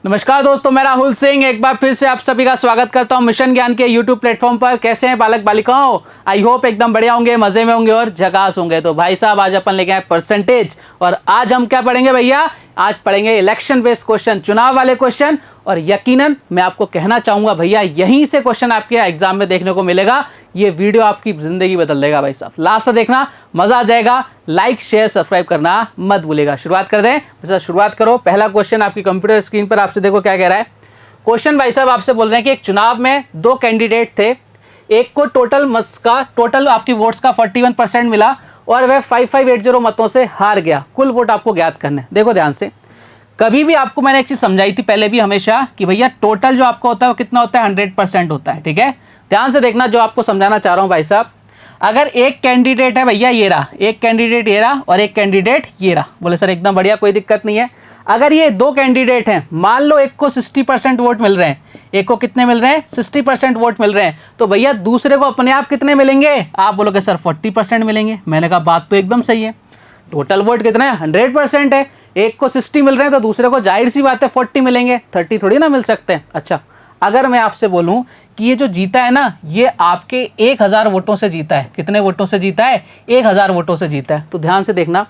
नमस्कार दोस्तों, मैं राहुल सिंह एक बार फिर से आप सभी का स्वागत करता हूं मिशन ज्ञान के यूट्यूब प्लेटफॉर्म पर। कैसे हैं बालक बालिकाओं? आई होप एकदम बढ़िया होंगे, मजे में होंगे और झकास होंगे। तो भाई साहब आज अपन लेके आए परसेंटेज, और आज हम क्या पढ़ेंगे भैया? आज पढ़ेंगे इलेक्शन बेस्ड क्वेश्चन, चुनाव वाले क्वेश्चन। और यकीनन मैं आपको कहना चाहूंगा भैया, यहीं से क्वेश्चन आपके एग्जाम में देखने को मिलेगा। ये वीडियो आपकी जिंदगी बदल देगा भाई साहब, लास्ट तक देखना, मजा आ जाएगा। लाइक शेयर सब्सक्राइब करना मत भूलेगा। शुरुआत कर दें? शुरुआत करो। पहला क्वेश्चन आपकी कंप्यूटर स्क्रीन पर आपसे देखो क्या कह रहा है। क्वेश्चन भाई साहब आपसे बोल रहे हैं कि एक चुनाव में दो कैंडिडेट थे, एक को टोटल आपकी वोट्स का 41% मिला और वह 5580 मतों से हार गया। कुल वोट आपको ज्ञात करने। देखो ध्यान से, कभी भी आपको मैंने एक चीज समझाई थी पहले भी हमेशा कि भैया टोटल जो आपका होता है वो कितना होता है? 100% होता है। ठीक है, ध्यान से देखना जो आपको समझाना चाह रहा हूं भाई साहब। अगर एक कैंडिडेट है भैया ये रहा, एक कैंडिडेट ये रहा और एक कैंडिडेट ये रहा, बोले सर एकदम बढ़िया, कोई दिक्कत नहीं है। अगर ये दो कैंडिडेट हैं, मान लो एक को 60% वोट मिल रहे हैं, एक को कितने मिल रहे हैं? 60% वोट मिल रहे हैं, तो भैया दूसरे को अपने आप कितने मिलेंगे? आप बोलोगे सर 40% मिलेंगे। मैंने कहा बात तो एकदम सही है, टोटल वोट कितना है? 100% है। एक को 60 मिल रहे हैं तो दूसरे को जाहिर सी बात है 40 मिलेंगे, 30 थोड़ी ना मिल सकते हैं। अच्छा, अगर मैं आपसे बोलूं कि ये जो जीता है ना, ये आपके 1000 वोटों से जीता है। कितने वोटों से जीता है? 1000 वोटों से जीता है। तो ध्यान से देखना,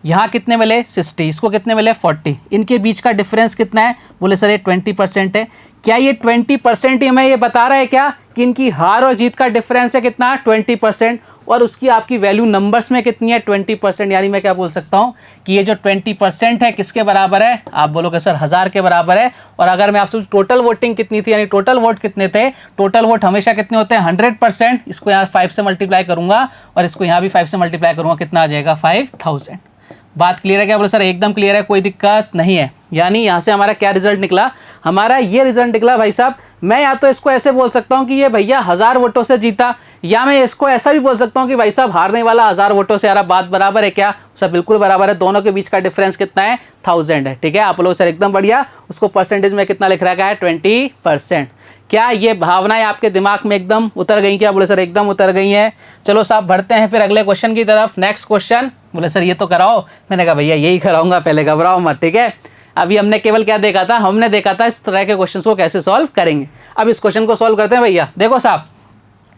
यहाँ कितने मिले? 60, इसको कितने मिले? 40। इनके बीच का डिफरेंस कितना है? बोले सर ये 20% है। क्या ये 20% ही हमें ये बता रहा है क्या कि इनकी हार और जीत का डिफरेंस है कितना? 20%। और उसकी आपकी वैल्यू नंबर्स में कितनी है? 20%। यानी मैं क्या बोल सकता हूँ कि ये जो 20% है किसके बराबर है? आप बोलोगे सर 1000 के बराबर है। और अगर मैं आपसे टोटल वोटिंग कितनी थी, यानी टोटल वोट कितने थे? टोटल वोट हमेशा कितने होते हैं? 100%। इसको यहाँ 5 से मल्टीप्लाई करूंगा और इसको यहाँ भी 5 से मल्टीप्लाई करूंगा, कितना आ जाएगा? 5000। बात क्लियर है क्या? बोले सर एकदम क्लियर है, कोई दिक्कत नहीं है। यानी यहाँ से हमारा क्या रिजल्ट निकला? हमारा ये रिजल्ट निकला भाई साहब। मैं या तो इसको ऐसे बोल सकता हूँ कि ये भैया 1000 वोटों से जीता, या मैं इसको ऐसा भी बोल सकता हूँ कि भाई साहब हारने वाला 1000 वोटों से हारा। बात बराबर है क्या? सर बिल्कुल बराबर है। दोनों के बीच का डिफरेंस कितना है? 1000 है। ठीक है, आप लोग सर एकदम बढ़िया। उसको परसेंटेज में कितना लिख रखा है? 20%। क्या ये भावनाएं आपके दिमाग में एकदम उतर गई क्या? बोले सर एकदम उतर गई हैं। चलो साहब बढ़ते हैं फिर अगले क्वेश्चन की तरफ। Next question. बोले सर ये तो कराओ। मैंने कहा भैया यही कराऊंगा, पहले घबराओ मत। ठीक है, अभी हमने केवल क्या देखा था? हमने देखा था इस तरह के क्वेश्चन को कैसे सॉल्व करेंगे। अब इस क्वेश्चन को सॉल्व करते हैं भैया। देखो साहब,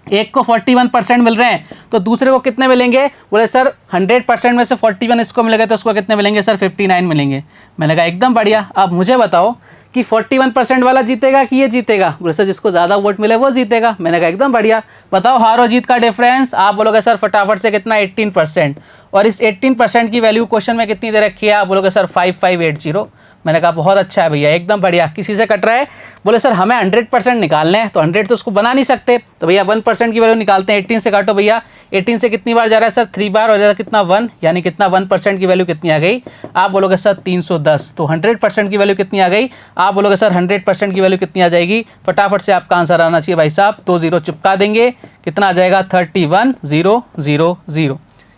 एक को 41% मिल रहे हैं तो दूसरे को कितने मिलेंगे? बोले सर 100% में से 41 इसको मिलेगा तो उसको कितने मिलेंगे? सर 59 मिलेंगे। मैंने कहा एकदम बढ़िया। अब मुझे बताओ कि 41% वाला जीतेगा कि ये जीतेगा? बोले सर जिसको ज़्यादा वोट मिले वो जीतेगा। मैंने कहा एकदम बढ़िया। बताओ हार और जीत का डिफरेंस। आप बोलोगे सर फटाफट से कितना? 18%। और इस 18% की वैल्यू क्वेश्चन में कितनी दे रखी है? आप बोलोगे सर 5580। मैंने कहा बहुत अच्छा है भैया, एकदम बढ़िया। किसी से कट रहा है? बोले सर हमें 100% निकालने हैं, तो 100 तो उसको बना नहीं सकते, तो भैया 1% की वैल्यू निकालते हैं। 18 से काटो भैया। 18 से कितनी बार जा रहा है सर? 3 बार। और कितना? 1। यानी कितना? 1% की वैल्यू कितनी आ गई? आप बोलोगे सर 310। तो 100% की वैल्यू कितनी आ गई? आप बोलोगे सर 100% की वैल्यू कितनी आ जाएगी? फटाफट से आपका आंसर आना चाहिए भाई साहब। 2 0 चिपका देंगे, कितना आ जाएगा? 31000।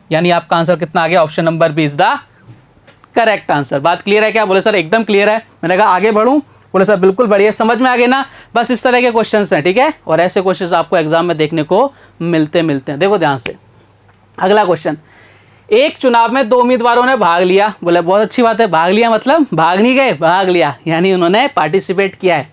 यानी आपका आंसर कितना आ गया? Option number B is the correct answer. बात क्लियर है क्या? बोले सर एकदम क्लियर है। मैंने कहा आगे बढ़ूं? बोले सर बिल्कुल बढ़िया, समझ में आ गए ना। बस इस तरह के क्वेश्चंस हैं। ठीक है, और ऐसे क्वेश्चंस आपको एग्जाम में देखने को मिलते हैं। देखो ध्यान से, अगला क्वेश्चन। एक चुनाव में 2 उम्मीदवारों ने भाग लिया। बोले बहुत अच्छी बात है, भाग लिया मतलब भाग नहीं गए, भाग लिया, यानी उन्होंने पार्टिसिपेट किया है।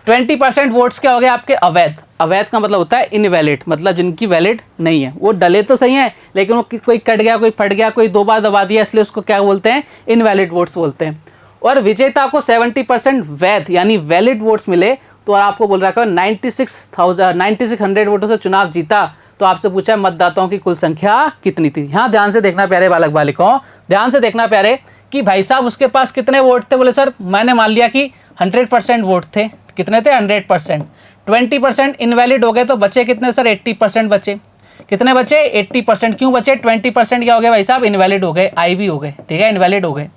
20% वोट्स क्या हो गए आपके? अवैध। अवैध का मतलब होता है इनवैलिड, मतलब जिनकी वैलिड नहीं है। वो डले तो सही है लेकिन वो कोई कट गया, कोई फट गया, कोई 2 बार दबा दिया, इसलिए उसको क्या बोलते हैं? इनवैलिड वोट्स बोलते हैं। और विजेता को 70% वैध यानी वैलिड वोट्स मिले। तो आपको बोल रहा है 9600 वोटों से चुनाव जीता। तो आपसे पूछा मतदाताओं की कुल संख्या कितनी थी? यहाँ ध्यान से देखना प्यारे बालक बालिकाओं, ध्यान से देखना प्यारे कि भाई साहब उसके पास कितने वोट थे? बोले सर मैंने मान लिया कि 100% वोट थे। कितने थे? 100%। 20% इनवैलिड हो गए तो बचे कितने सर? 80% बचे। कितने बचे? 80%। क्यों बचे? 20% क्या हो गए भाई साहब? इनवैलिड हो गए, आईवी हो गए। ठीक है, इनवैलिड हो गए।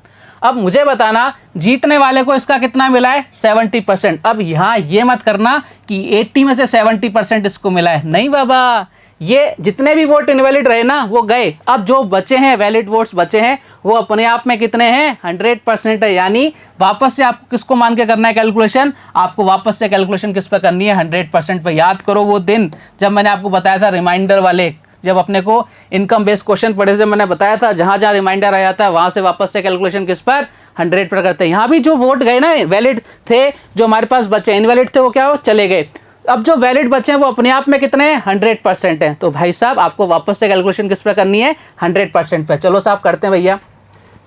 अब मुझे बताना जीतने वाले को इसका कितना मिला है? 70%। अब यहाँ ये मत करना कि 80 में से 70% इसको मिला है, नहीं बाबा। ये जितने भी वोट इनवैलिड रहे ना वो गए। अब जो बचे हैं वैलिड वोट्स बचे हैं वो अपने आप में कितने हैं? 100% है। यानी वापस से आपको किसको मान के करना है कैलकुलेशन? आपको वापस से कैलकुलेशन किस पर करनी है? 100% पर। याद करो वो दिन जब मैंने आपको बताया था रिमाइंडर वाले, जब अपने को इनकम बेस्ड क्वेश्चन पढ़े थे, मैंने बताया था जहां जहां रिमाइंडर आ जाता है वहां से वापस से कैलकुलेशन किस पर? 100 पर करते हैं। यहाँ भी जो वोट गए ना वैलिड थे, जो हमारे पास बचे इनवैलिड थे, वो क्या हो चले गए। अब जो वैलिड बचे हैं वो अपने आप में कितने हैं 100% है। तो भाई साहब आपको वापस से कैलकुलेशन किस पर करनी है 100% पे। चलो साहब करते हैं भैया।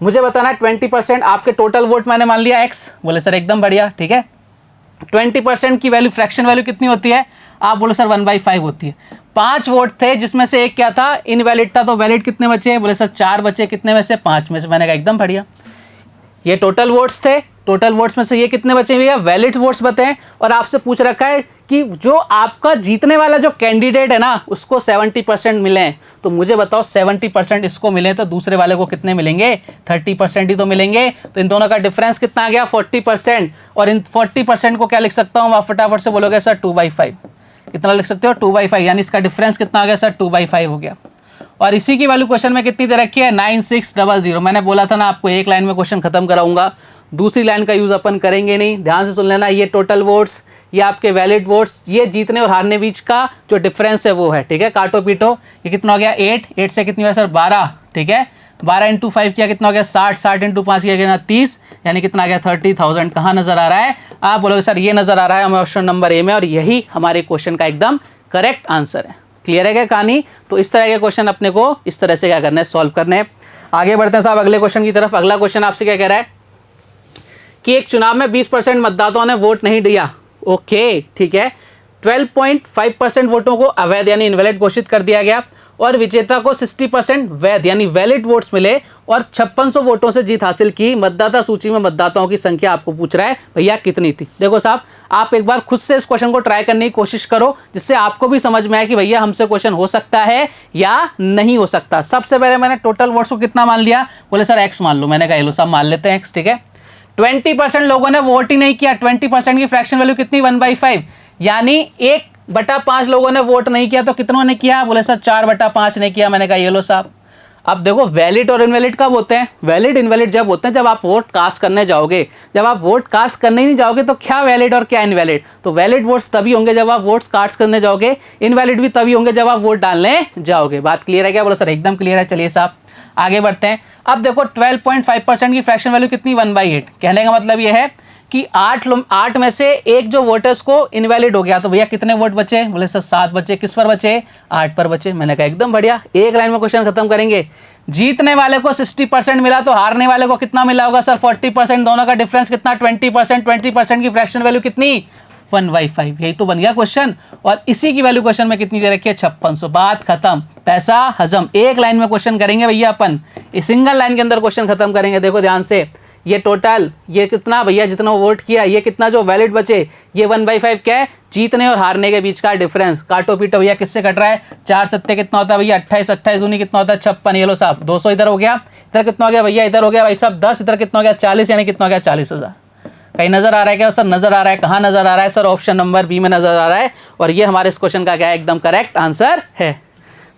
मुझे बताना है 20% आपके टोटल वोट मैंने मान लिया x। बोले सर एकदम बढ़िया, ठीक है। 20% की वैल्यू फ्रैक्शन वैल्यू कितनी होती है, आप बोले सर 1/5 होती है। 5 वोट थे जिसमें से एक क्या था इनवैलिड था, तो वैलिड कितने बचे, बोले सर 4 बचे। कितने में से 5 में से। मैंने कहा एकदम बढ़िया। ये टोटल वोट्स थे, टोटल वोट्स में से ये कितने बचे भैया वैलिड वोट्स बचे हैं। और आपसे पूछ रखा है कि जो आपका जीतने वाला जो कैंडिडेट है ना उसको 70% मिले हैं। तो मुझे बताओ 70% इसको मिले तो दूसरे वाले को कितने मिलेंगे 30% ही तो मिलेंगे। तो इन दोनों का डिफरेंस कितना आ गया 40%। और इन 40% को क्या लिख सकता हूँ, आप फटाफट से बोलोगे सर 2/5। कितना लिख सकते हो 2/5, यानी इसका डिफरेंस कितना आ गया सर 2/5 हो गया। और इसी की वैल्यू क्वेश्चन में कितनी दे रखी है 9600। मैंने बोला था ना आपको एक लाइन में क्वेश्चन खत्म कराऊंगा, दूसरी लाइन का यूज अपन करेंगे नहीं। ध्यान से सुन लेना, ये टोटल वोट्स, ये आपके वैलिड वोट्स, ये जीतने और हारने बीच का जो डिफरेंस है वो है, ठीक है। काटो पीटो, ये कितना हो गया 8 से कितनी हुआ सर 12, ठीक है। 12 × 5 किया कितना हो गया 60 × 5 किया गया 30, यानी कितना आ गया 30,000। कहाँ नजर आ रहा है, आप बोलोगे सर ये नजर आ रहा है हमें ऑप्शन नंबर ए में, और यही हमारे क्वेश्चन का एकदम करेक्ट आंसर है। क्लियर है क्या कहानी। तो इस तरह के क्वेश्चन अपने को इस तरह से क्या करना है सॉल्व करने हैं। आगे बढ़ते हैं साहब अगले क्वेश्चन की तरफ। अगला क्वेश्चन आपसे क्या कह रहा है कि एक चुनाव में 20% मतदाताओं ने वोट नहीं दिया, ओके ठीक है। 12.5% वोटों को अवैध यानी इनवैलिड घोषित कर दिया गया और विजेता को 60% वैध यानी वैलिड वोट्स मिले और 5600 वोटों से जीत हासिल की। मतदाता सूची में मतदाताओं की संख्या आपको पूछ रहा है भैया कितनी थी। देखो साहब आप एक बार खुद से इस क्वेश्चन को ट्राई करने की कोशिश करो, जिससे आपको भी समझ में आए कि भैया हमसे क्वेश्चन हो सकता है या नहीं हो सकता। सबसे पहले मैंने टोटल वोट्स को कितना मान लिया, बोले सर x मान लो। मैंने कहा लो साहब मान लेते हैं x, ठीक है। 20% लोगों ने वोट ही नहीं किया। 20% की फ्रैक्शन वैल्यू कितनी 1/5, यानी 1/5 लोगों ने वोट नहीं किया। तो कितनों ने किया, बोले सर 4/5 ने किया। मैंने कहा ये लो साहब। अब देखो वैलिड और इनवैलिड कब होते हैं, वैलिड इनवैलिड जब होते हैं जब आप वोट कास्ट करने जाओगे। जब आप वोट कास्ट करने ही नहीं जाओगे तो क्या वैलिड और क्या इनवैलिड। तो वैलिड वोट्स तभी होंगे जब आप वोट कास्ट करने जाओगे, इनवैलिड भी तभी होंगे जब आप वोट डालने जाओगे। बात क्लियर है क्या, बोलो सर एकदम क्लियर है। चलिए साहब आगे बढ़ते हैं। अब देखो 12.5% की फ्रैक्शन वैल्यू कितनी 1/8। कहने का मतलब यह है कि 8 में से एक जो वोटर्स को इनवैलिड हो गया, तो भैया कितने वोट बचे, बोले सर 7 बचे। किस पर बचे, 8 पर बचे। मैंने कहा एकदम बढ़िया, एक लाइन में क्वेश्चन खत्म करेंगे। जीतने वाले को 60% मिला तो हारने वाले को कितना मिला होगा सर 40%। दोनों का डिफरेंस कितना 20%। 20% की फ्रैक्शन वैल्यू कितनी 1/5। यही तो बन गया क्वेश्चन। और इसी की वैल्यू क्वेश्चन में कितनी दे रखी है 5600। बात खत्म, पैसा हजम। एक लाइन में क्वेश्चन करेंगे भैया अपन, इस सिंगल लाइन के अंदर क्वेश्चन खत्म करेंगे। देखो ध्यान से, ये टोटल ये कितना भैया जितना वोट किया, ये कितना जो वैलिड बचे, ये 1/5 क्या है जीतने और हारने के बीच का डिफरेंस। काटो पीटो भैया किससे कट रहा है, 4 सत्ते कितना होता है भैया 28, 28 दूनी कितना होता है 56। ये लो साहब 200 इधर हो गया, इधर कितना हो गया भैया, इधर हो गया भाई साहब 10, इधर कितना हो गया 40, यानी कितना हो गया 40,000। कहीं नजर आ रहा है क्या सर, नजर आ रहा है। कहाँ नजर आ रहा है सर, ऑप्शन नंबर बी में नजर आ रहा है। और ये हमारे इस क्वेश्चन का क्या है एकदम करेक्ट आंसर है।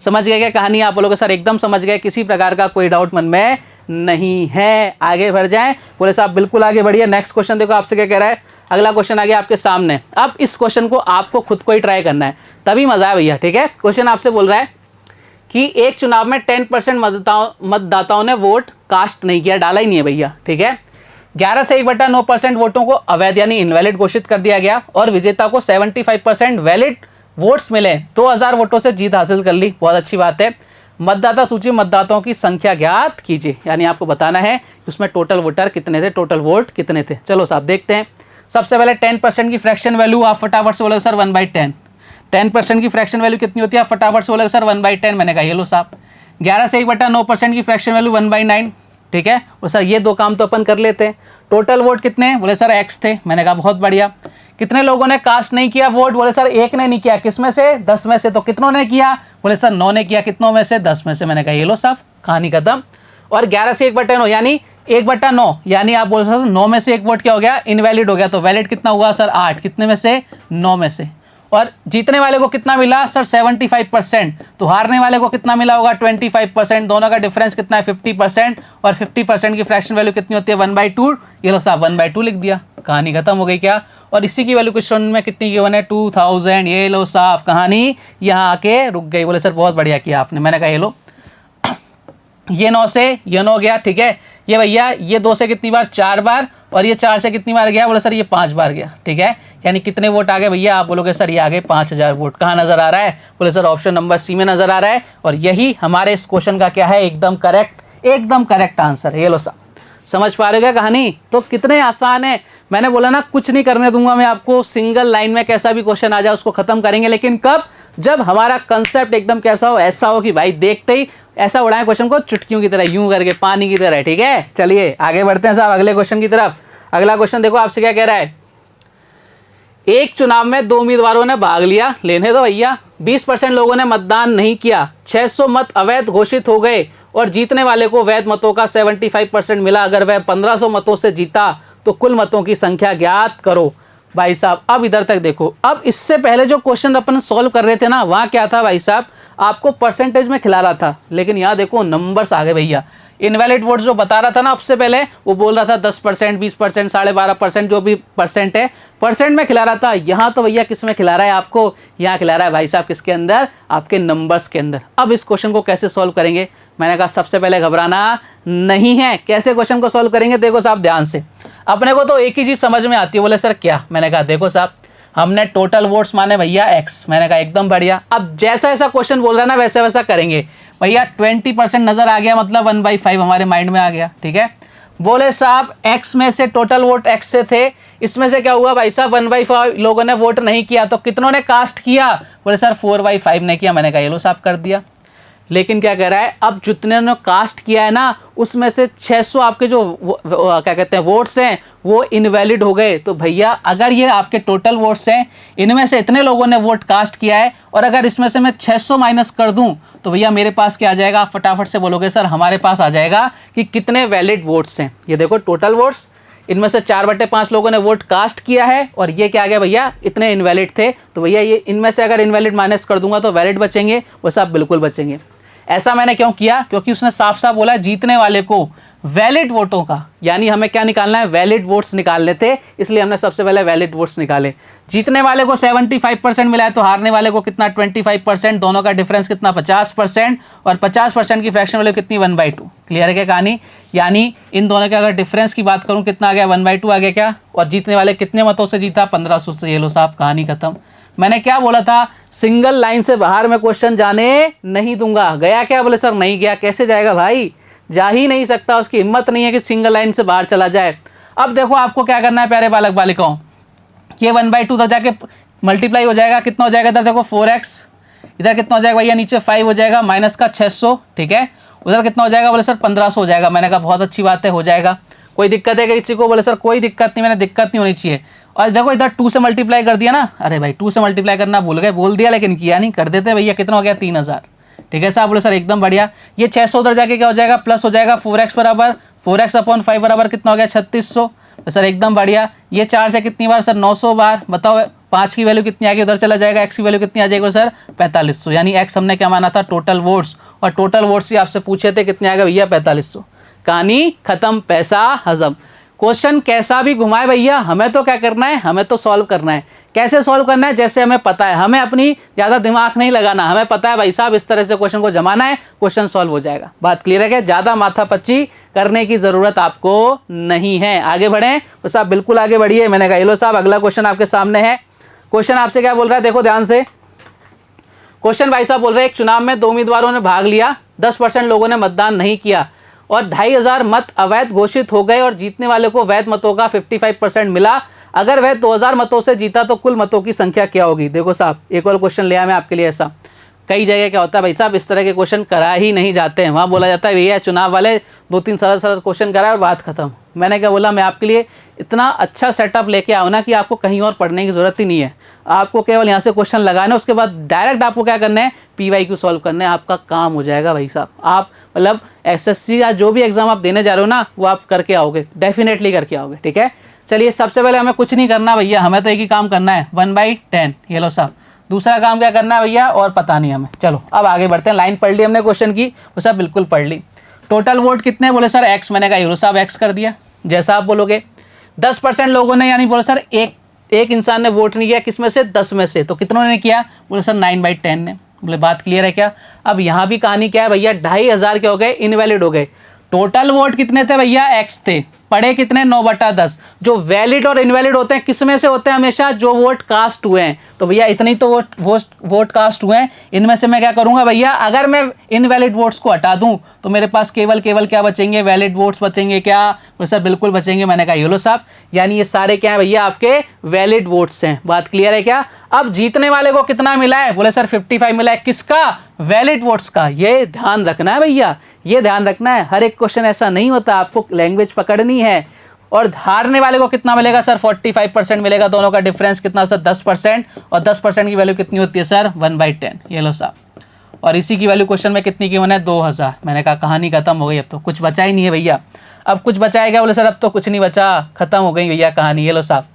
समझ गए क्या कहानी, आप बोलोगे सर एकदम समझ गए, किसी प्रकार का कोई डाउट मन में नहीं है। आगे बढ़ जाएं, बोले साहब बिल्कुल आगे बढ़िए। नेक्स्ट क्वेश्चन देखो आपसे क्या कह रहा है। अगला क्वेश्चन आ गया आपके सामने। अब इस क्वेश्चन को आपको खुद को ही ट्राई करना है, तभी मजा है भैया, ठीक है। क्वेश्चन आपसे बोल रहा है कि एक चुनाव में 10% मतदाताओं ने वोट कास्ट नहीं किया, डाला ही नहीं है भैया, ठीक है। 11 से 1/9% वोटों को अवैध यानी इनवैलिड घोषित कर दिया गया और विजेता को 75% वैलिड वोट्स मिले। 2000 वोटों से जीत हासिल कर ली, बहुत अच्छी बात है। मतदाता सूची मतदाताओं की संख्या ज्ञात कीजिए, यानी आपको बताना है कि उसमें टोटल वोटर कितने थे, टोटल वोट कितने थे। चलो साहब देखते हैं। सबसे पहले 10% की फ्रैक्शन वैल्यू, आप फटाफट से बोलोगे सर 1/10। 10% की फ्रैक्शन वैल्यू कितनी होती है, आप फटाफट से बोलोगे सर 1/10। मैंने कहा ये लो साहब। 11 से 1/9% की फ्रैक्शन वैल्यू 1/9, ठीक है। और सर ये दो काम तो अपन कर लेते हैं। टोटल वोट कितने, बोले सर x थे। मैंने कहा बहुत बढ़िया। कितने लोगों ने कास्ट नहीं किया वोट, बोले सर एक ने नहीं किया। किस में से, 10 में से। तो कितनों ने किया, बोले सर 9 ने किया। कितनों में से, 10 में से। मैंने कहा ये लो साहब कहानी खत्म। और 11 से 1/9 यानी 1/9, यानी आप बोल सकते 9 में से एक वोट क्या हो गया, इनवैलिड हो गया। तो वैलिड कितना हुआ सर 8, कितने में से 9 में से। और जीतने वाले को कितना मिला सर 75%। तो हारने वाले को कितना मिला होगा 25%। दोनों का डिफरेंस कितना है 50%। और 50% की फ्रैक्शन वैल्यू कितनी होती है 1/2। ये लो साहब 1/2 लिख दिया, कहानी खत्म हो गई क्या। और इसी की वैल्यू क्वेश्चन में कितनी गिवन है 2000। ये लो साहब कहानी यहाँ आके रुक गई। बोले सर बहुत बढ़िया किया आपने। मैंने कहा ये लो, ये 9 से ये 9 गया, ठीक है। ये भैया ये 2 से कितनी बार, 4 बार, और ये 4 से कितनी बार गया, बोले सर ये 5 बार गया। ठीक है, यानी कितने वोट आ गए भैया, आप बोलोगे सर ये आ गए 5000 वोट। कहाँ नजर आ रहा है, बोले सर ऑप्शन नंबर सी में नजर आ रहा है। और यही हमारे इस क्वेश्चन का क्या है, एकदम करेक्ट आंसर है। ये लो साहब, समझ पा रहे हो क्या कहानी। तो कितने आसान है, मैंने बोला ना कुछ नहीं करने दूंगा मैं आपको, सिंगल लाइन में कैसा भी क्वेश्चन आ जाए उसको खत्म करेंगे। लेकिन कब, जब हमारा कंसेप्ट एकदम कैसा हो, ऐसा हो कि भाई देखते ही ऐसा उड़ाएं क्वेश्चन को चुटकियों की तरह, यूं करके पानी की तरह। ठीक है, चलिए आगे बढ़ते हैं साहब अगले क्वेश्चन की तरफ। अगला क्वेश्चन देखो आपसे क्या कह रहा है, एक चुनाव में 2 उम्मीदवारों ने भाग लिया, लेने दो भैया, 20% लोगों ने मतदान नहीं किया, 600 मत अवैध घोषित हो गए और जीतने वाले को वैध मतों का 75% मिला। अगर वह 1500 मतों से जीता तो कुल मतों की संख्या ज्ञात करो। भाई साहब अब इधर तक देखो, अब इससे पहले जो क्वेश्चन अपन सॉल्व कर रहे थे ना, वहां क्या था भाई साहब, आपको परसेंटेज में खिला रहा था, लेकिन यहाँ देखो नंबर्स आ गए भैया। इनवैलिड वोट्स जो बता रहा था ना आपसे पहले, वो बोल रहा था 10%, 20%, 12.5%, जो भी परसेंट है, परसेंट में खिला रहा था। यहाँ तो भैया किस में खिला रहा है आपको, यहाँ खिला रहा है भाई साहब किसके अंदर, आपके नंबर्स के अंदर। अब इस क्वेश्चन को कैसे सॉल्व करेंगे, मैंने कहा सबसे पहले घबराना नहीं है। कैसे क्वेश्चन को सॉल्व करेंगे, देखो साहब ध्यान से, अपने को तो एक ही चीज समझ में आती है। बोले सर क्या, मैंने कहा देखो साहब, हमने टोटल वोट्स माने भैया x, मैंने कहा एकदम बढ़िया। अब जैसा ऐसा क्वेश्चन बोल रहा है ना वैसा वैसा करेंगे भैया। 20% नजर आ गया, मतलब 1/5 हमारे माइंड में आ गया। ठीक है, बोले साहब x में से टोटल वोट x से थे, इसमें से क्या हुआ भाई साहब 1/5 लोगों ने वोट नहीं किया, तो कितनों ने कास्ट किया, बोले सर 4/5 ने किया। मैंने कहा ये लो साहब कर दिया। लेकिन क्या कह रहा है, अब जितने ने कास्ट किया है ना, उसमें से 600 आपके जो क्या कहते हैं वोट्स हैं वो इनवैलिड हो गए। तो भैया अगर ये आपके टोटल वोट्स हैं, इनमें से इतने लोगों ने वोट कास्ट किया है, और अगर इसमें से मैं 600 माइनस कर दूं तो भैया मेरे पास क्या आ जाएगा, आप फटाफट से बोलोगे सर हमारे पास आ जाएगा कि कितने वैलिड वोट्स हैं। ये देखो टोटल वोट्स, इनमें से 4/5 लोगों ने वोट कास्ट किया है, और ये क्या आ गया भैया, इतने इनवैलिड थे। तो भैया ये इनमें से अगर इनवैलिड माइनस कर दूंगा तो वैलिड बचेंगे, वो सब बिल्कुल बचेंगे। ऐसा मैंने क्यों किया, क्योंकि उसने साफ साफ बोला जीतने वाले को वैलिड वोटों का, यानी हमें क्या निकालना है, वैलिड वोट्स निकालने थे, इसलिए हमने सबसे पहले वैलिड वोट्स निकाले। जीतने वाले को 75% मिला है, तो हारने वाले को कितना 25%, दोनों का डिफरेंस कितना 50%, और 50% की फ्रैक्शन वैल्यू कितनी 1/2। क्लियर है क्या कहानी, यानी इन दोनों के अगर डिफरेंस की बात करूं कितना आ गया 1/2 आ गया क्या, और जीतने वाले कितने मतों से जीता 1500 से। ये लो साहब कहानी खत्म। मैंने क्या बोला था, सिंगल लाइन से बाहर मैं क्वेश्चन जाने नहीं दूंगा। गया क्या, बोले सर नहीं गया। कैसे जाएगा भाई, जा ही नहीं सकता, उसकी हिम्मत नहीं है कि सिंगल लाइन से बाहर चला जाए। अब देखो आपको क्या करना है प्यारे बालक बालिकाओं, ये 1/2 उधर जाके मल्टीप्लाई हो जाएगा, कितना हो जाएगा इधर देखो 4x, इधर कितना हो जाएगा भैया नीचे 5 हो जाएगा, माइनस का 600। ठीक है, उधर कितना हो जाएगा, बोले सर 1500 हो जाएगा। मैंने कहा बहुत अच्छी बात है, हो जाएगा। कोई दिक्कत है किसी को, बोले सर कोई दिक्कत नहीं, मैंने दिक्कत नहीं होनी चाहिए। और देखो इधर 2 से मल्टीप्लाई कर दिया ना, अरे भाई 2 से मल्टीप्लाई करना भूल गए, बोल दिया लेकिन किया नहीं, कर देते भैया। कितना हो गया 3000। ठीक है साहब, बोले सर एकदम बढ़िया। ये 600 उधर जाके क्या हो जाएगा, प्लस हो जाएगा 4x बराबर 4x/5 बराबर कितना हो गया 3600। सर एकदम बढ़िया। ये 4 से कितनी बार, सर 900 बार। बताओ 5 की वैल्यू कितनी आ गई, उधर चला जाएगा, x की वैल्यू कितनी आ जाएगी सर 4500। यानी x हमने क्या माना था, टोटल वोट्स, और टोटल वोट्स ही आपसे पूछे थे कितने आ गए भैया 4500। कहानी खत्म, पैसा हजम। क्वेश्चन कैसा भी घुमाए भैया, हमें तो क्या करना है, हमें तो सॉल्व करना है। कैसे सॉल्व करना है, जैसे हमें पता है, हमें अपनी ज़्यादा दिमाग नहीं लगाना, हमें पता है भाई साहब इस तरह से क्वेश्चन को जमाना है, क्वेश्चन सॉल्व हो जाएगा। बात क्लियर है क्या, ज़्यादा माथापच्ची करने की ज़रूरत आपको नहीं है। आगे बढ़ें तो साहब, बिल्कुल आगे बढ़िए। मैंने कहा लो साहब अगला क्वेश्चन आपके सामने है। क्वेश्चन आपसे क्या बोल रहा है, देखो ध्यान से। क्वेश्चन भाई साहब बोल रहे हैं एक चुनाव में 2 उम्मीदवारों ने भाग लिया, 10% लोगों ने मतदान नहीं किया और 2500 मत अवैध घोषित हो गए, और जीतने वाले को वैध मतों का 55% मिला। अगर वह 2000 मतों से जीता तो कुल मतों की संख्या क्या होगी। देखो साहब एक और क्वेश्चन लिया मैं आपके लिए ऐसा। कई जगह क्या होता है भाई साहब, इस तरह के क्वेश्चन करा ही नहीं जाते हैं। वहाँ बोला जाता है भैया चुनाव वाले 2-3 सरल क्वेश्चन कराए और बात खत्म। मैंने क्या बोला, मैं आपके लिए इतना अच्छा सेटअप लेके आऊँ ना कि आपको कहीं और पढ़ने की जरूरत ही नहीं है। आपको केवल यहाँ से क्वेश्चन लगाना, उसके बाद डायरेक्ट आपको क्या करना है, PYQ सॉल्व करना है, आपका काम हो जाएगा भाई साहब। आप मतलब SSC या जो भी एग्जाम आप देने जा रहे हो ना, वो आप करके आओगे, डेफिनेटली करके आओगे। ठीक है, चलिए सबसे पहले हमें कुछ नहीं करना भैया, हमें तो एक ही काम करना है 1/10। ये लो साहब, दूसरा काम क्या करना है भैया और पता नहीं हमें। चलो अब आगे बढ़ते हैं। लाइन पढ़ ली हमने क्वेश्चन की, वो सब बिल्कुल पढ़ ली। टोटल वोट कितने, बोले सर x। मैंने कहा ये लो साहब x कर दिया, जैसा आप बोलोगे। 10% लोगों ने, यानी बोले सर एक इंसान ने वोट नहीं किया, किसमें से 10 में से, तो कितनों ने किया, बोले सर 9/10 ने। बोले बात क्लियर है क्या। अब यहाँ भी कहानी क्या है भैया, 2500 क्या हो गए, इनवैलिड हो गए। टोटल वोट कितने थे भैया, एक्स थे, पड़े कितने, 9/10। जो वैलिड और इनवैलिड होते हैं किस में से होते हैं, हमेशा जो वोट कास्ट हुए हैं। तो भैया इतनी तो वोट कास्ट हुए हैं, इनमें से मैं क्या करूंगा भैया, अगर मैं इनवैलिड वोट्स को हटा दूं तो मेरे पास केवल क्या बचेंगे, वैलिड वोट्स बचेंगे। क्या बोले सर, बिल्कुल बचेंगे। मैंने कहा ये लो साहब, यानी ये सारे क्या है भैया, आपके वैलिड वोट्स हैं। बात क्लियर है क्या। अब जीतने वाले को कितना मिला है, बोले सर 55 मिला है, किसका, वैलिड वोट्स का। ये ध्यान रखना है भैया, ये ध्यान रखना है, हर एक क्वेश्चन ऐसा नहीं होता, आपको लैंग्वेज पकड़नी है। और हारने वाले को कितना मिलेगा सर, 45% मिलेगा। दोनों का डिफरेंस कितना सर, 10%। और 10% की वैल्यू कितनी होती है सर, 1/10। ये लो साहब, और इसी की वैल्यू क्वेश्चन में कितनी गिवन है, 2000। मैंने कहा कहानी खत्म हो गई, अब तो कुछ बचा ही नहीं है भैया। अब कुछ बचा है क्या, बोले सर अब तो कुछ नहीं बचा, खत्म हो गई भैया कहानी। ये लो साहब,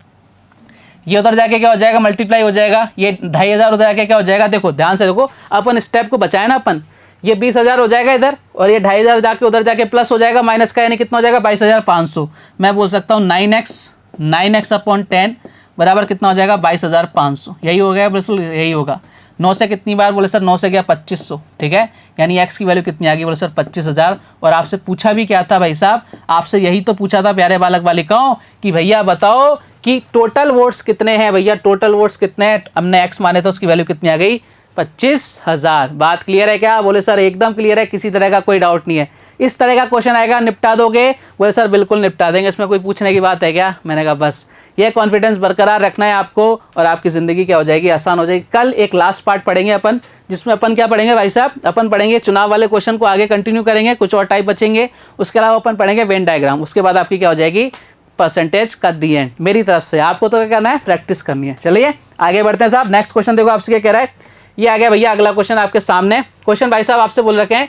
ये उधर जाके क्या हो जाएगा, मल्टीप्लाई हो जाएगा, ये 2500 उधर जाके क्या हो जाएगा। देखो ध्यान से देखो, अपन स्टेप को बचाए ना अपन, ये 20,000 हो जाएगा इधर, और ये 2500 जाके उधर जाके प्लस हो जाएगा, माइनस का यानी कितना हो जाएगा, 22,500। मैं बोल सकता हूँ 9x/10 बराबर कितना हो जाएगा, 22,500। यही हो गया, बिल्कुल यही होगा। 9 से कितनी बार, बोले सर 9 से गया 2500, ठीक है, यानी x की वैल्यू कितनी आ गई, बोले सर 25,000। और आपसे पूछा भी क्या था भाई साहब, आपसे यही तो पूछा था प्यारे बालक बालिकाओं कि भैया बताओ कि टोटल वोट्स कितने हैं भैया, टोटल वोट्स कितने हैं। हमने x माने तो उसकी वैल्यू कितनी आ गई, 25,000। बात क्लियर है क्या, बोले सर एकदम क्लियर है, किसी तरह का कोई डाउट नहीं है। इस तरह का क्वेश्चन आएगा, निपटा दोगे, बोले सर बिल्कुल निपटा देंगे, इसमें कोई पूछने की बात है क्या। मैंने कहा बस ये कॉन्फिडेंस बरकरार रखना है आपको, और आपकी ज़िंदगी क्या हो जाएगी, आसान हो जाएगी। कल एक लास्ट पार्ट पढ़ेंगे अपन, जिसमें अपन क्या पढ़ेंगे भाई साहब, अपन पढ़ेंगे चुनाव वाले क्वेश्चन को आगे कंटिन्यू करेंगे, कुछ और टाइप बचेंगे। उसके अलावा अपन पढ़ेंगे वेन डायग्राम, उसके बाद आपकी क्या हो जाएगी, परसेंटेज का दी एंड। मेरी तरफ से आपको तो क्या करना है, प्रैक्टिस करनी है। चलिए आगे बढ़ते हैं साहब। नेक्स्ट क्वेश्चन देखो आपसे क्या कह रहा है, ये आ गया भैया अगला क्वेश्चन आपके सामने। क्वेश्चन भाई साहब आपसे बोल रखे हैं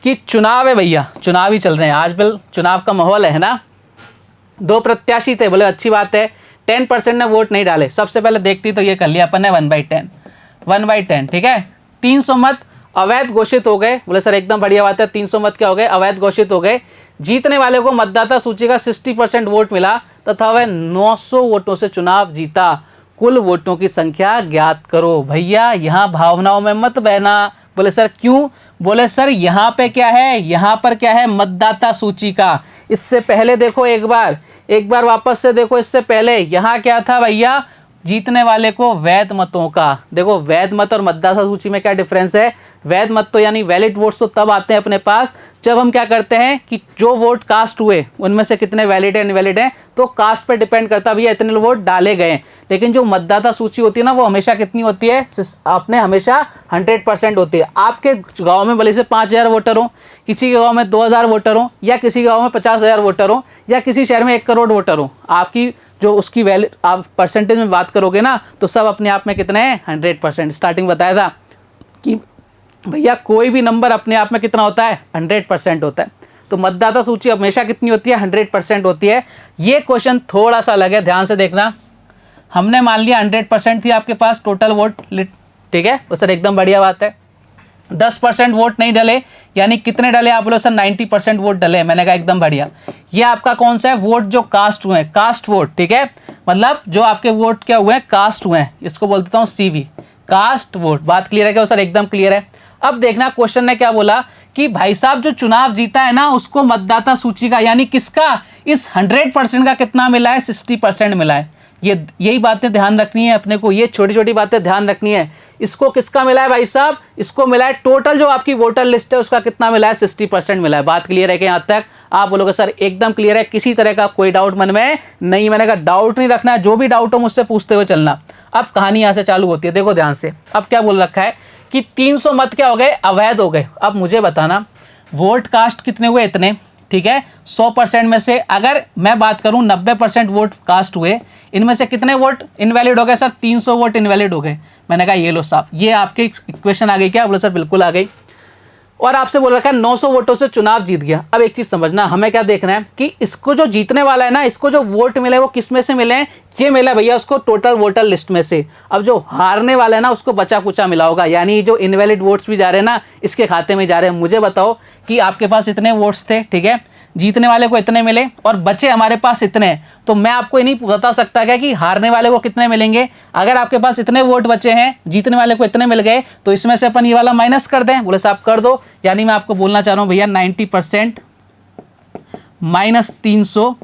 कि चुनाव है भैया, चुनाव ही चल रहे हैं, आज बिल चुनाव का माहौल है ना। 2 प्रत्याशी थे, बोले अच्छी बात है, 10% ने वोट नहीं डाले। सबसे पहले देखती तो ये कर लिया अपन ने 1/10, ठीक है। 300 मत अवैध घोषित हो गए, बोले सर एकदम बढ़िया बात है, 300 मत क्या हो गए, अवैध घोषित हो गए। जीतने वाले को मतदाता सूची का 60% वोट मिला तथा वह 900 वोटों से चुनाव जीता। कुल वोटों की संख्या ज्ञात करो। भैया यहाँ भावनाओं में मत बहना। बोले सर क्यों, बोले सर यहाँ पे क्या है, यहाँ पर क्या है, मतदाता सूची का। इससे पहले देखो एक बार वापस से देखो, इससे पहले यहाँ क्या था भैया, जीतने वाले को वैध मतों का। देखो वैध मत और मतदाता सूची में क्या डिफरेंस है। वैध मत तो यानी वैलिड वोट्स तो तब आते हैं अपने पास जब हम क्या करते हैं कि जो वोट कास्ट हुए उनमें से कितने वैलिड है इनवैलिड है, तो कास्ट पर डिपेंड करता है भैया इतने वोट डाले गए। लेकिन जो मतदाता सूची होती है ना, वो हमेशा कितनी होती है, आपने हमेशा 100% होती है। आपके गाँव में भले से 5,000 वोटर हो, किसी के गाँव में 2,000 वोटर हो, या किसी गाँव में 50,000 वोटर हो, या किसी शहर में 1 करोड़ वोटर हो, आपकी जो उसकी वैल्यू आप परसेंटेज में बात करोगे ना, तो सब अपने आप में कितने हैं, 100%। स्टार्टिंग बताया था कि भैया कोई भी नंबर अपने आप में कितना होता है, 100% होता है। तो मतदाता सूची हमेशा कितनी होती है, 100% होती है। ये क्वेश्चन थोड़ा सा अलग है, ध्यान से देखना। हमने मान लिया 100% थी आपके पास टोटल वोट, ठीक है, तो सर एकदम बढ़िया बात है। 10% वोट नहीं डले, यानी कितने डले आप बोलो सर, 90% वोट डले। मैंने कहा एकदम बढ़िया। ये आपका कौन सा है, वोट जो कास्ट हुए हैं, कास्ट वोट, ठीक है, मतलब जो आपके वोट क्या हुए हैं, कास्ट हुए हैं, इसको बोल देता हूँ CV, कास्ट वोट। बात क्लियर है क्या सर, एकदम क्लियर है। अब देखना क्वेश्चन ने क्या बोला कि भाई साहब जो चुनाव जीता है ना, उसको मतदाता सूची का यानी किसका, इस 100% का कितना मिला है, 60% मिला है। यही बातें ध्यान रखनी है अपने को, ये छोटी छोटी बातें ध्यान रखनी है। इसको किसका मिला है भाई साहब, इसको मिला है टोटल जो आपकी वोटर लिस्ट है उसका कितना मिला है, 60% मिला है। बात क्लियर है कि यहाँ तक आप बोलोगे सर एकदम क्लियर है, किसी तरह का कोई डाउट मन में नहीं। मैंने कहा डाउट नहीं रखना है, जो भी डाउट हो मुझसे पूछते हुए चलना। अब कहानी यहाँ से चालू होती है, देखो ध्यान से। अब क्या बोल रखा है कि 300 मत क्या हो गए, अवैध हो गए। अब मुझे बताना वोट कास्ट कितने हुए, इतने, ठीक है। 100% में से अगर मैं बात करूं 90% वोट कास्ट हुए, इनमें से कितने वोट इनवैलिड हो गए सर, 300 वोट इनवैलिड हो गए। मैंने कहा ये लो साहब, ये आपके इक्वेशन आ गई क्या, बोले सर बिल्कुल आ गई। और आपसे बोल रखा है 900 वोटों से चुनाव जीत गया। अब एक चीज समझना, हमें क्या देखना है कि इसको जो जीतने वाला है ना, इसको जो वोट मिले वो किस में से मिले हैं, ये मिला भैया उसको टोटल वोटर लिस्ट में से। अब जो हारने वाला है ना, उसको बचा कुचा मिला होगा, यानी जो इनवैलिड वोट्स भी जा रहे हैं ना, इसके खाते में जा रहे हैं। मुझे बताओ कि आपके पास इतने वोट्स थे, ठीक है, जीतने वाले को इतने मिले और बचे हमारे पास इतने, तो मैं आपको ये नहीं बता सकता क्या कि हारने वाले को कितने मिलेंगे। अगर आपके पास इतने वोट बचे हैं, जीतने वाले को इतने मिल गए, तो इसमें से अपन ये वाला माइनस कर दें। बोले साहब कर दो, यानी मैं आपको बोलना चाह रहा हूँ भैया 90% -300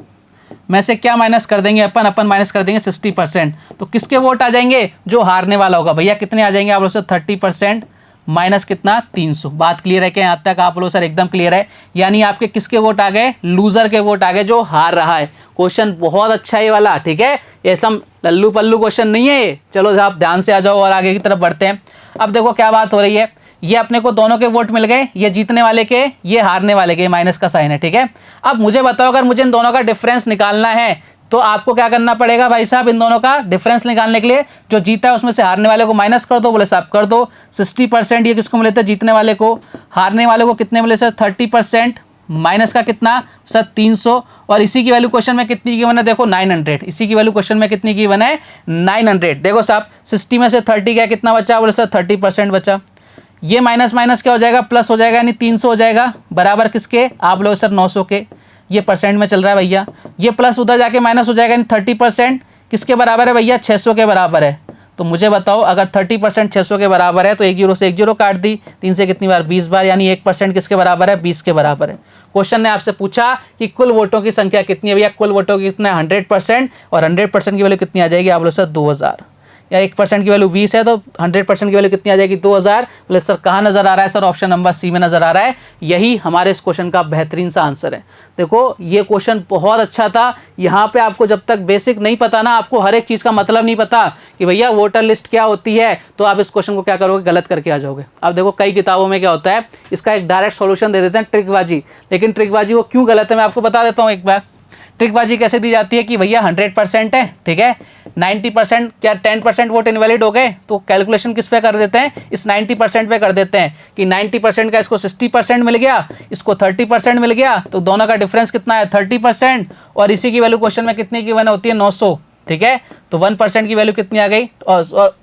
में से क्या माइनस कर देंगे अपन माइनस कर देंगे 60%। तो किसके वोट आ जाएंगे? जो हारने वाला होगा। भैया कितने आ जाएंगे आप लोग से? 30% माइनस कितना? 300। बात क्लियर है क्या यहाँ तक आप लोग? सर एकदम क्लियर है। यानी आपके किसके वोट आ गए? लूजर के वोट आ गए, जो हार रहा है। क्वेश्चन बहुत अच्छा है ये वाला, ठीक है। ये सब लल्लू पल्लू क्वेश्चन नहीं है ये। चलो आप ध्यान से आ जाओ और आगे की तरफ बढ़ते हैं। अब देखो क्या बात हो रही है। ये अपने को दोनों के वोट मिल गए, ये जीतने वाले के, ये हारने वाले के, माइनस का साइन है, ठीक है। अब मुझे बताओ, अगर मुझे इन दोनों का डिफरेंस निकालना है तो आपको क्या करना पड़ेगा भाई साहब? इन दोनों का डिफरेंस निकालने के लिए जो जीता है उसमें से हारने वाले को माइनस कर दो। बोले साहब कर दो। 60% ये किसको मिले थे? जीतने वाले को। हारने वाले को कितने मिले सर? 30%। माइनस का कितना सर? 300। और इसी की वैल्यू क्वेश्चन में कितनी गिवन है? देखो 900। इसी की वैल्यू क्वेश्चन में कितनी गिवन है? 900। देखो साहब 60 में से 30 गया, कितना बचा? बोले सर 30% बचा। ये माइनस माइनस क्या हो जाएगा? प्लस हो जाएगा, यानी 300 हो जाएगा। बराबर किसके? आप लोग सर 900 के। ये परसेंट में चल रहा है भैया। ये प्लस उधर जाके माइनस हो जाएगा, यानी 30% किसके बराबर है भैया? 600 के बराबर है। तो मुझे बताओ, अगर 30% 600 के बराबर है तो एक जीरो से एक जीरो काट दी, 3 से कितनी बार? 20 बार, यानी 1% किसके बराबर है? 20 के बराबर है। क्वेश्चन ने आपसे पूछा कि कुल वोटों की संख्या कितनी है भैया? कुल वोटों की कितना? 100%। और 100% की वैल्यू कितनी आ जाएगी आप लोग सर? 2000। या 1% की वैल्यू 20 है तो 100% की वैल्यू कितनी आ जाएगी? 2000। बोले सर कहाँ नजर आ रहा है? सर ऑप्शन नंबर सी में नजर आ रहा है। यही हमारे इस क्वेश्चन का बेहतरीन सा आंसर है। देखो ये क्वेश्चन बहुत अच्छा था। यहाँ पे आपको जब तक बेसिक नहीं पता ना, आपको हर एक चीज का मतलब नहीं पता कि भैया वोटर लिस्ट क्या होती है, तो आप इस क्वेश्चन को क्या करोगे? गलत करके आ जाओगे। अब देखो कई किताबों में क्या होता है, इसका एक डायरेक्ट सॉल्यूशन दे देते हैं, ट्रिकबाजी। लेकिन ट्रिकबाजी वो क्यों गलत है मैं आपको बता देता हूँ एक बार। ट्रिकबाजी कैसे दी जाती है कि भैया 100% है, ठीक है, 90% क्या 10% वोट इनवैलिड हो गए, तो कैलकुलेशन किस पे कर देते हैं? इस 90% पे कर देते हैं कि 90% का इसको 60% मिल गया, इसको 30% मिल गया, तो दोनों का डिफरेंस कितना है? 30%। और इसी की वैल्यू क्वेश्चन में कितनी की होती है? 900, ठीक है। तो 1% की वैल्यू कितनी आ गई? और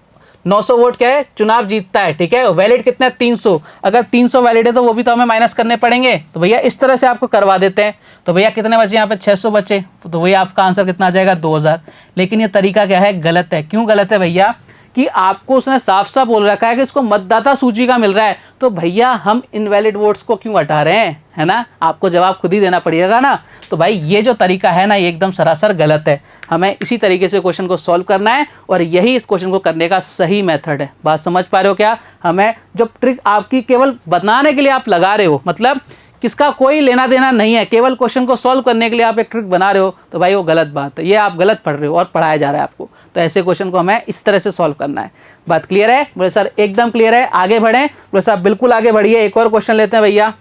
900 वोट क्या है? चुनाव जीतता है, ठीक है। वैलिड कितना है? 300। अगर 300 वैलिड है तो वो भी तो हमें माइनस करने पड़ेंगे। तो भैया इस तरह से आपको करवा देते हैं। तो भैया कितने बचे यहाँ पे? 600 बचे। तो भैया आपका आंसर कितना आ जाएगा? 2000। लेकिन ये तरीका क्या है? गलत है। क्यों गलत है भैया? कि आपको उसने साफ साफ बोल रखा है कि इसको मतदाता सूची का मिल रहा है, तो भैया हम इनवैलिड वोट्स को क्यों हटा रहे हैं? है ना, आपको जवाब खुद ही देना पड़ेगा ना। तो भाई ये जो तरीका है ना, ये एकदम सरासर गलत है। हमें इसी तरीके से क्वेश्चन को सॉल्व करना है और यही इस क्वेश्चन को करने का सही मेथड है। बात समझ पा रहे हो क्या? हमें जो ट्रिक आपकी केवल बताने के लिए आप लगा रहे हो, मतलब किसका कोई लेना देना नहीं है, केवल क्वेश्चन को सॉल्व करने के लिए आप एक ट्रिक बना रहे हो, तो भाई वो गलत बात है। ये आप गलत पढ़ रहे हो और पढ़ाया जा रहा है आपको। तो ऐसे क्वेश्चन को हमें इस तरह से सॉल्व करना है। बात क्लियर है? बोले सर एकदम क्लियर है। आगे बढ़ें? बोले सर बिल्कुल आगे बढ़िए। एक और क्वेश्चन लेते हैं भैया।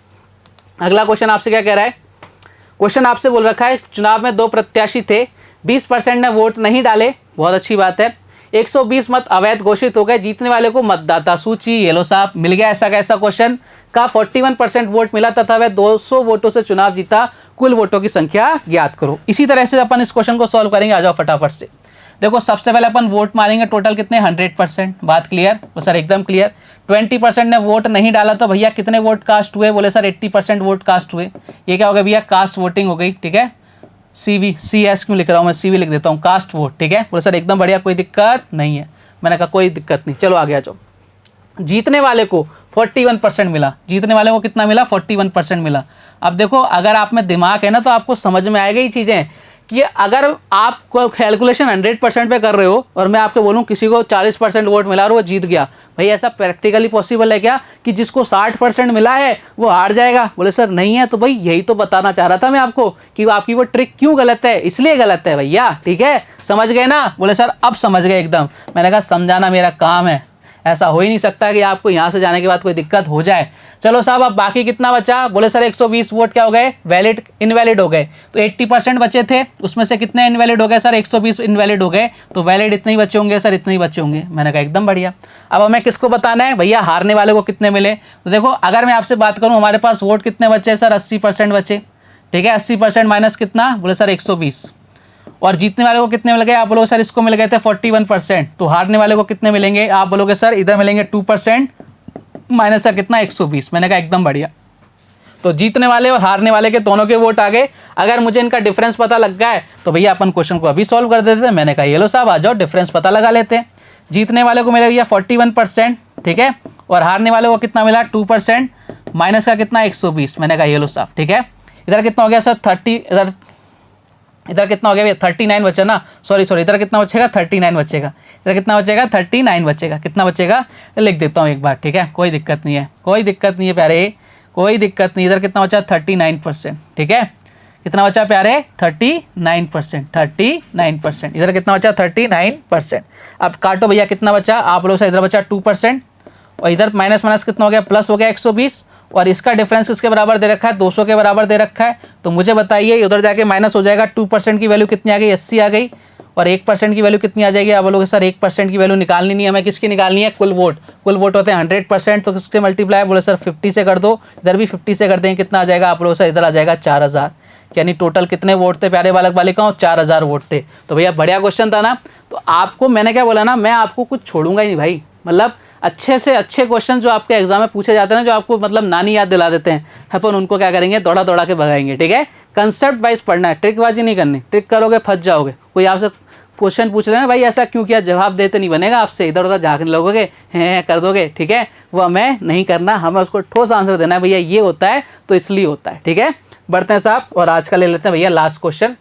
अगला क्वेश्चन आपसे क्या कह रहा है? क्वेश्चन आपसे बोल रखा है चुनाव में 2 प्रत्याशी थे, 20% ने वोट नहीं डाले, बहुत अच्छी बात है। 120 मत अवैध घोषित हो गए, जीतने वाले को मतदाता सूची, ये लो साहब मिल गया। ऐसा कैसा क्वेश्चन का 41% वोट मिला तथा वह 200 वोटों से चुनाव जीता, कुल वोटों की संख्या ज्ञात करो। इसी तरह से अपन इस क्वेश्चन को सॉल्व करेंगे। आ जाओ फटाफट से। देखो सबसे पहले अपन वोट मारेंगे, टोटल कितने? 100%। बात क्लियर? तो सर एकदम क्लियर। 20% ने वोट नहीं डाला तो भैया कितने वोट कास्ट हुए? बोले सर 80% वोट कास्ट हुए। ये क्या हो गया भैया? कास्ट वोटिंग हो गई, ठीक है। CV CS क्यों लिख रहा हूँ मैं? CV लिख देता हूँ, कास्ट वोट, ठीक है। बोले सर एकदम बढ़िया, कोई दिक्कत नहीं है। मैंने कहा कोई दिक्कत नहीं। चलो आगे आ जाओ। जीतने वाले को 41% मिला। जीतने वाले को कितना मिला? 41% मिला। अब देखो अगर आप में दिमाग है ना तो आपको समझ में आएगा ये चीज़ें कि अगर आप कैलकुलेशन 100% पे कर रहे हो और मैं आपको बोलूं किसी को 40% वोट मिला और वो जीत गया, भाई ऐसा प्रैक्टिकली पॉसिबल है क्या कि जिसको 60% मिला है वो हार जाएगा? बोले सर नहीं है। तो भाई यही तो बताना चाह रहा था मैं आपको कि आपकी वो ट्रिक क्यों गलत है, इसलिए गलत है भैया, ठीक है। समझ गए ना? बोले सर अब समझ गए एकदम। मैंने कहा समझाना मेरा काम है, ऐसा हो ही नहीं सकता कि आपको यहाँ से जाने के बाद कोई दिक्कत हो जाए। चलो साहब अब बाकी कितना बचा? बोले सर 120 वोट क्या हो गए? वैलिड इनवैलिड हो गए। तो 80% बचे थे, उसमें से कितने इनवैलिड हो गए? सर 120 इनवैलिड हो गए। तो वैलिड इतने ही बचे होंगे सर, इतने ही बचे होंगे। मैंने कहा एकदम बढ़िया। अब हमें किसको बताना है भैया? हारने वाले को कितने मिले? तो देखो अगर मैं आपसे बात करूँ हमारे पास वोट कितने बचे सर? 80% बचे, ठीक है। 80% माइनस कितना? बोले सर 120। और जीतने वाले को कितने मिल गए? आप बोलोगे सर इसको मिल गए थे 41%। तो हारने वाले को कितने मिलेंगे? आप बोलोगे सर इधर मिलेंगे 2%, माइनस का कितना? 120। मैंने कहा एकदम बढ़िया। तो जीतने वाले और हारने वाले के दोनों के वोट आ गए। अगर मुझे इनका डिफरेंस पता लग गया है तो भैया अपन क्वेश्चन को अभी सॉल्व कर देते हैं। मैंने कहा ये लो साहब आ जाओ, डिफरेंस पता लगा लेते हैं। जीतने वाले को मिला भैया 41%, ठीक है। और हारने वाले को कितना मिला? 2%, माइनस का कितना? 120। मैंने कहा ये लो साहब, ठीक है। इधर कितना हो गया सर 30, इधर कितना हो गया भैया 39 बचा ना, सॉरी इधर कितना बचेगा 39 बचेगा, इधर कितना बचेगा 39 बचेगा, कितना बचेगा लिख देता हूँ एक बार, ठीक है, कोई दिक्कत नहीं है, कोई दिक्कत नहीं है प्यारे, कोई दिक्कत नहीं। इधर कितना बचा 39%, ठीक है, कितना बचा प्यारे 39%, 39%, इधर कितना बचा 39%। अब काटो भैया कितना बचा, आप लोग से इधर बचा 2% और इधर माइनस माइनस कितना हो गया प्लस हो गया 120, और इसका डिफरेंस किसके बराबर दे रखा है 200 के बराबर दे रखा है। तो मुझे बताइए उधर जाके माइनस हो जाएगा, 2% की वैल्यू कितनी आ गई 80 आ गई, और 1% की वैल्यू कितनी आ जाएगी, आप बोलोगे सर 1% की वैल्यू निकालनी नहीं है हमें, किसकी निकालनी है कुल वोट, कुल वोट होते हैं 100%, तो किससे मल्टीप्लाई, बोले सर 50 से कर दो, इधर भी 50 से कर देंगे, कितना आ जाएगा आप लोगों से इधर आ जाएगा 4000, यानी टोटल कितने वोट थे प्यारे बालक बालिकाओं 4000 वोट थे। तो भैया बढ़िया क्वेश्चन था ना। तो आपको मैंने क्या बोला ना, मैं आपको कुछ छोड़ूंगा ही नहीं भाई, मतलब अच्छे से अच्छे क्वेश्चन जो आपके एग्जाम में पूछे जाते हैं ना, जो आपको मतलब नानी याद दिला देते हैं, अपन उनको क्या करेंगे दौड़ा दौड़ा के भगाएंगे, ठीक है। कंसेप्ट वाइज पढ़ना है, ट्रिकबाजी नहीं करनी, ट्रिक करोगे फंस जाओगे। कोई आपसे क्वेश्चन पूछ रहे हैं भाई ऐसा क्यों किया, जवाब देते नहीं बनेगा आपसे, इधर उधर झाँकने लगोगे हैं कर दोगे, ठीक है, वो हमें नहीं करना, हमें उसको ठोस आंसर देना है, भैया ये होता है तो इसलिए होता है, ठीक है। बढ़ते हैं साहब, और आज का ले लेते हैं भैया लास्ट क्वेश्चन।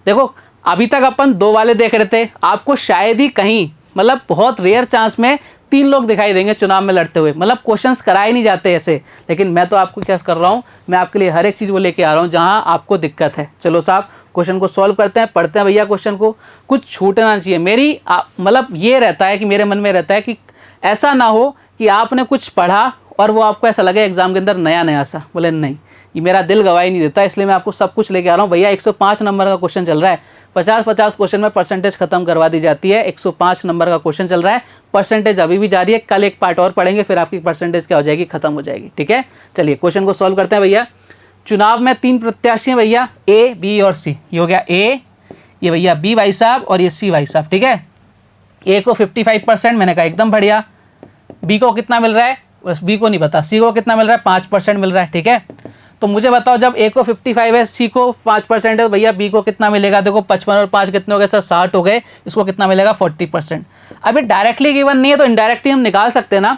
देखो अभी तक अपन 2 वाले देख रहे थे, आपको शायद ही कहीं मतलब बहुत रेयर चांस में 3 लोग दिखाई देंगे चुनाव में लड़ते हुए, मतलब क्वेश्चंस कराए नहीं जाते ऐसे, लेकिन मैं तो आपको क्या कर रहा हूँ, मैं आपके लिए हर एक चीज़ वो लेके आ रहा हूँ जहाँ आपको दिक्कत है। चलो साहब क्वेश्चन को सॉल्व करते हैं, पढ़ते हैं भैया क्वेश्चन को, कुछ छूटना चाहिए। मेरी मतलब ये रहता है कि मेरे मन में रहता है कि ऐसा ना हो कि आपने कुछ पढ़ा और वो आपको ऐसा लगे एग्जाम के अंदर नया नया सा, बोले नहीं ये मेरा दिल गवाही नहीं देता, इसलिए मैं आपको सब कुछ लेके आ रहा हूँ। भैया 105 नंबर का क्वेश्चन चल रहा है, 50-50 क्वेश्चन में परसेंटेज खत्म करवा दी जाती है, 105 नंबर का क्वेश्चन चल रहा है, परसेंटेज अभी भी जारी है, कल एक पार्ट और पढ़ेंगे फिर आपकी परसेंटेज क्या हो जाएगी खत्म हो जाएगी, ठीक है। चलिए क्वेश्चन को सॉल्व करते हैं भैया। चुनाव में 3 प्रत्याशी हैं भैया, ए बी और सी, ये हो गया ए, ये भैया बी भाई साहब और ये सी भाई साहब, ठीक है। ए को 55%, मैंने कहा एकदम बढ़िया। बी को कितना मिल रहा है, बस बी को नहीं पता। सी को कितना मिल रहा है 5% मिल रहा है, ठीक है। तो मुझे बताओ जब ए को 55 है, सी को 5% है, भैया बी को कितना मिलेगा, देखो 55 और 5 कितने हो गए सर 60 हो गए, इसको कितना मिलेगा 40%। अभी डायरेक्टली गिवन नहीं है तो इनडायरेक्टली हम निकाल सकते हैं ना।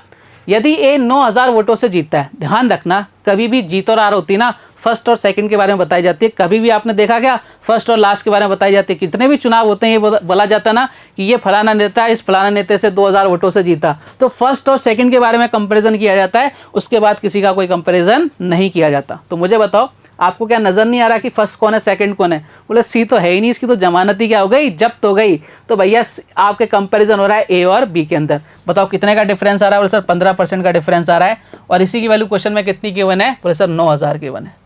यदि ए 9000 वोटों से जीतता है, ध्यान रखना कभी भी जीत और हार होती है ना फर्स्ट और सेकंड के बारे में बताई जाती है, कभी भी आपने देखा क्या फर्स्ट और लास्ट के बारे में बताई जाती है। कितने भी चुनाव होते हैं ये बोला जाता है ना कि ये फलाना नेता इस फलाना नेता से 2000 वोटों से जीता, तो फर्स्ट और सेकंड के बारे में कंपैरिजन किया जाता है, उसके बाद किसी का कोई कंपैरिजन नहीं किया जाता। तो मुझे बताओ आपको क्या नजर नहीं आ रहा कि फर्स्ट कौन है सेकंड कौन है, बोले सी तो है ही नहीं, इसकी तो जमानत ही क्या हो गई जब्त हो गई। तो भैया आपके कंपैरिजन हो रहा है ए और बी के अंदर, बताओ कितने का डिफरेंस आ रहा है, बोले सर 15% का डिफरेंस आ रहा है, और इसी की वैल्यू क्वेश्चन में कितनी गिवन है, बोले सर 9000 गिवन है,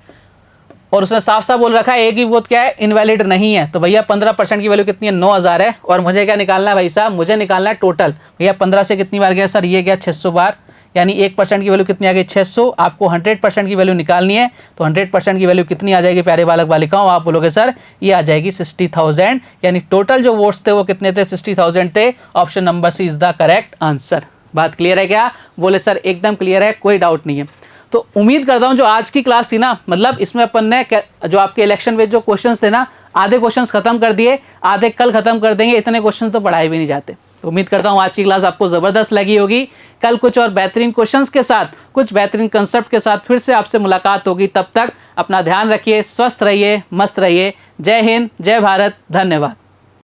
और उसने साफ साफ बोल रखा है ए की वोट क्या है इनवैलिड नहीं है। तो भैया 15% की वैल्यू कितनी है 9000 है, और मुझे क्या निकालना है भाई साहब, मुझे निकालना है टोटल। भैया 15 से कितनी बार गया सर, ये गया 600 बार, यानी 1% की वैल्यू कितनी आ गई 600। आपको 100% की वैल्यू निकालनी है, तो 100% की वैल्यू कितनी आ जाएगी प्यारे बालक बालिकाओं, आप बोलोगे सर ये आ जाएगी 60,000, यानी टोटल जो वोट्स थे वो कितने थे 60,000 थे। Option number C is the correct answer. बात क्लियर है क्या, बोले सर एकदम क्लियर है, कोई डाउट नहीं है। तो उम्मीद करता हूं जो आज की क्लास थी ना, मतलब इसमें अपन ने जो आपके इलेक्शन में जो क्वेश्चंस थे ना, आधे क्वेश्चंस खत्म कर दिए, आधे कल खत्म कर देंगे, इतने क्वेश्चन तो पढ़ाए भी नहीं जाते। तो उम्मीद करता हूं आज की क्लास आपको जबरदस्त लगी होगी। कल कुछ और बेहतरीन क्वेश्चंस के साथ, कुछ बेहतरीन कंसेप्ट के साथ फिर से आपसे मुलाकात होगी। तब तक अपना ध्यान रखिए, स्वस्थ रहिए, मस्त रहिए। जय हिंद, जय भारत, धन्यवाद।